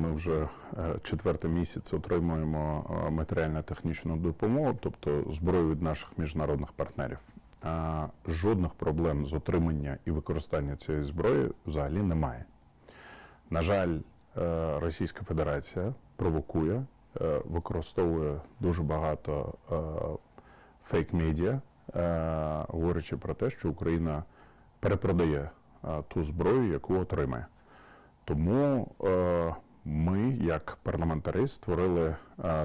ми вже четвертий місяць отримуємо матеріально-технічну допомогу, тобто зброю від наших міжнародних партнерів. Жодних проблем з отримання і використання цієї зброї взагалі немає. На жаль, Російська Федерація провокує, використовує дуже багато фейк-медіа, говорячи про те, що Україна перепродає ту зброю, яку отримає. Тому ми, як парламентарі, створили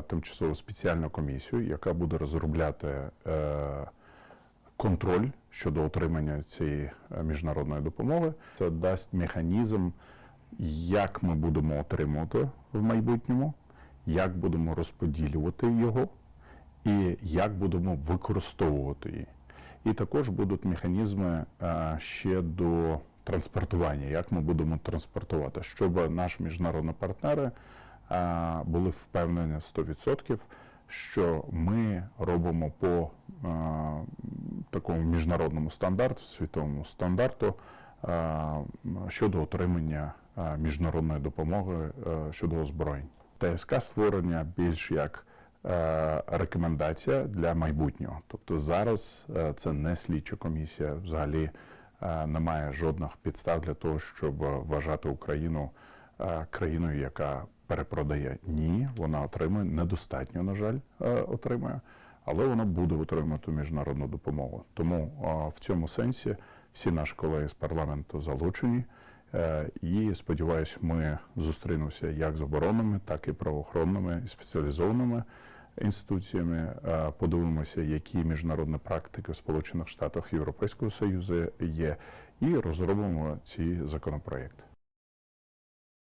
тимчасову спеціальну комісію, яка буде розробляти контроль щодо отримання цієї міжнародної допомоги. Це дасть механізм, як ми будемо отримувати в майбутньому, як будемо розподілювати його і як будемо використовувати її. І також будуть механізми ще до транспортування, як ми будемо транспортувати, щоб наші міжнародні партнери були впевнені 100%, що ми робимо по такому міжнародному стандарту, світовому стандарту щодо отримання міжнародної допомоги щодо озброєнь. ТСК створення більш як рекомендація для майбутнього. Тобто зараз це не слідча комісія, взагалі немає жодних підстав для того, щоб вважати Україну країною, яка перепродає. Ні, вона отримує, недостатньо, на жаль, отримує, але вона буде отримувати міжнародну допомогу. Тому в цьому сенсі всі наші колеги з парламенту залучені, і, сподіваюся, ми зустрінемося як з оборонними, так і правоохоронними і спеціалізованими інституціями, подивимося, які міжнародні практики в Сполучених Штатах Європейського Союзу є, і розробимо ці законопроекти.